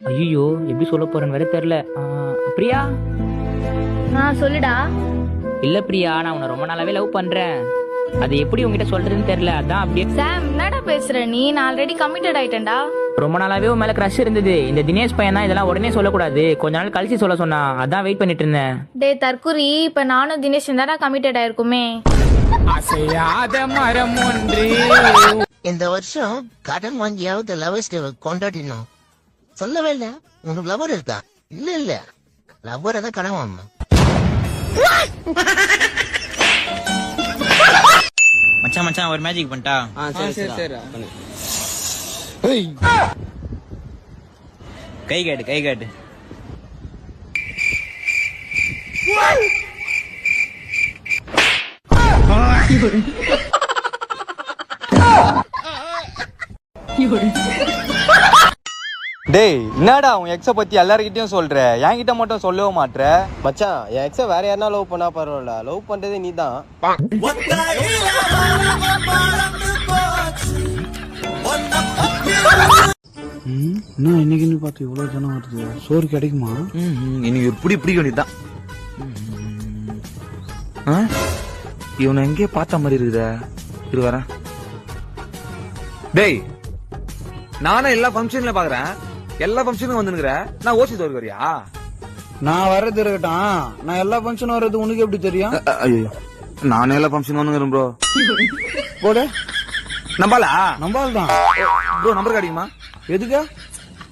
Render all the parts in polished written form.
ஐயோ எப்படி சொல்ல போறேன்னு வேற தெரியல. பிரியா. சொல்லுடா. இல்ல பிரியா, நான் உன்னை ரொம்ப நாளாவே லவ் பண்றேன். அது எப்படி உங்ககிட்ட சொல்றதுன்னு தெரியல, அதான் அப்படியே. சாம், என்னடா பேசுற நீ? நான் ஆல்ரெடி கமிட்டட் ஆயிட்டேன்டா. ரொம்ப நாளாவே உன் மேல கிரஷ் இருந்தது. இந்த தினேஷ் பையன் தான் இதெல்லாம் உடனே சொல்லக்கூடாது, கொஞ்ச நாள் கழிச்சு சொல்ல சொன்னா. அதான் வெயிட் பண்ணிட்டு இருந்தேன். டே தற்குறி, இப்ப நானும் தினேஷ் தானே கமிட்டட் ஆயிருக்குமே. அசையாத மரம் ஒன்று. இந்த வருஷம் கடன் வாங்கியாவது லவர்ஸ் டே கொண்டாடினோம். சொல்லவே இல்ல. உனக்கு லவர் இருக்கா? இல்ல லவ்வரை தான் கடன் வாங்கணும். மச்சான் ஒரு மேஜிக் பண்ணிட்டா? கை காட்டு. டேய், என்னடா உன் எக்ஸ பத்தி எல்லார்கிட்டயும் சொல்ற, என்கிட்ட மட்டும் சொல்லவே மாட்ற? மச்சான், என் எக்ஸ வேற யாருன்னா லவ் பண்ணா பரவாயில்ல, லவ் பண்றதே நீ தான். இன்னும் இன்னைக்குன்னு பார்த்து இவ்வளவு ஜனம் வருது. சோறு கிடைக்குமா? இன்னைக்கு ஒரு பிடி வேண்டியதுதான். இவனை எங்கேயே பார்த்த மாதிரி இருக்குதா? இரு வரேன். டேய், நானும் எல்லா ஃபங்க்ஷன்ல பாக்குறேன், எல்லா ஃபங்க்ஷனுக்கும் வந்துருக்குற. நான் ஓசி தோறு வரியா? நான் வர்றது இருக்கட்டும், நான் எல்லா ஃபங்க்ஷன் வர்றது உனக்கு எப்படி தெரியும்? ஐயோ, நானும் எல்லா ஃபங்க்ஷன் வந்துக்கிறேன் ப்ரோ. போட நம்பாலா? நம்பால் தான் ப்ரோ. நம்பர் கிடைக்குமா? எதுக்கா?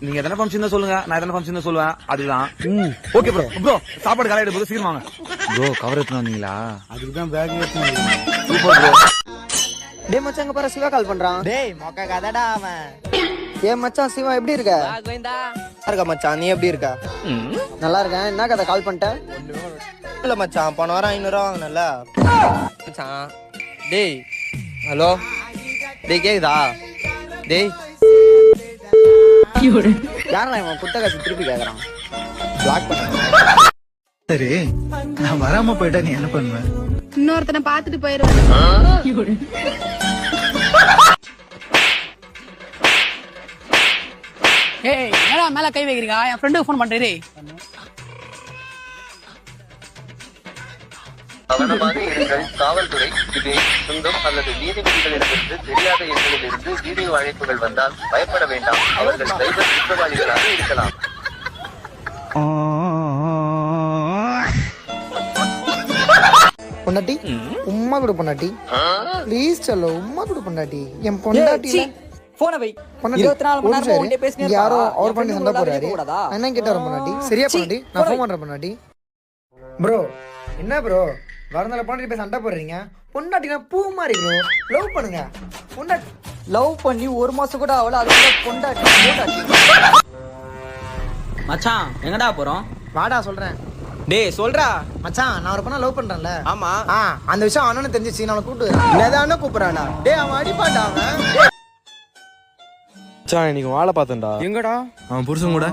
நீங்க எத்தனை ஃபங்க்ஷன் சொல்லுங்க, நான் எத்தனை ஃபங்க்ஷன் சொல்லுவேன். அதுதான். Okay bro. ப்ரோ, சாப்பாடு காலையிட போது சீக்கிரம் வாங்க. ப்ரோ, கவர் எடுத்து வந்தீங்களா? அதுக்குதான் பேக் எடுத்து. Super bro. டேய் மச்சான், அங்க பாரு, சிவா கால் பண்றான். டேய் மொக்க கதடா அவன். ஏன் மச்சான் சிவா, எப்படி இருக்க? இருக்கா மச்சான், நீ எப்படி இருக்க? நல்லா இருக்கேன். என்ன கதை கால் பண்ணிட்ட? இல்ல மச்சான், போன வாரம் 500 வாங்கினல மச்சான். டேய் ஹலோ, டேய் கேக்குதா? டேய் யாரா இவன் குட்ட காசு திருப்பி கேக்குறான்? பிளாக் பண்ண. சரி, நான் வராம போயிட்டா நீ என்ன பண்ணுவ? இன்னொருத்தனை பாத்துட்டு போயிருவேன். ஏய், என்னடா மேல கை வைக்கிறீங்க? என் ஃப்ரெண்டுக்கு ஃபோன் பண்றீ. கவனமாக இருங்கள். காவல்துறை, சிபிஐ, சுங்கம் அல்லது நீதிபதிகளிடமிருந்து தெரியாத எண்களிலிருந்து வீடியோ அழைப்புகள் வந்தால் பயப்பட வேண்டாம். அவர்கள் சைபர் குற்றவாளிகளாக இருக்கலாம். பொண்டாட்டி உம்மா கூட பொண்டாட்டி, ப்ளீஸ் சொல்லு, உம்மா கூட பொண்டாட்டி. என் பொண்டாட்டி போனை வை. 24 மணி நேரம் உன்கிட்ட பேசினே இருப்பா. யாரோ அவர் பண்ணி சண்டை போறாரு. என்ன கேட்டா பொண்டாட்டி? சரியா பொண்டாட்டி, நான் ஃபோன் பண்றேன் பொண்டாட்டி. ப்ரோ என்ன ப்ரோ, வரனால பொண்டாட்டி போய் சண்டை போடுறீங்க? பொண்டாட்டினா பூ மாதிரி ப்ரோ. லவ் பண்ணுங்க. பொண்டாட்டி லவ் பண்ணி 1 மாசம் கூட ஆகல, அதுக்குள்ள பொண்டாட்டி. மச்சான், எங்கடா போறோம்? வாடா சொல்றேன். டேய் சொல்றா. மச்சான், நான் ஒரு பொண்ணை லவ் பண்றேன்ல. ஆமா. அந்த விஷயம் அவனு தெரிஞ்சிச்சு, நான் கூப்பிட்டு என்னதானே கூப்பிடுறானா? டேய் அவன் அடிப்பாடா அவன். மச்சான், இன்னைக்கு வாழை பார்த்தேன்டா. எங்கடா? அவன் புருஷன் கூட.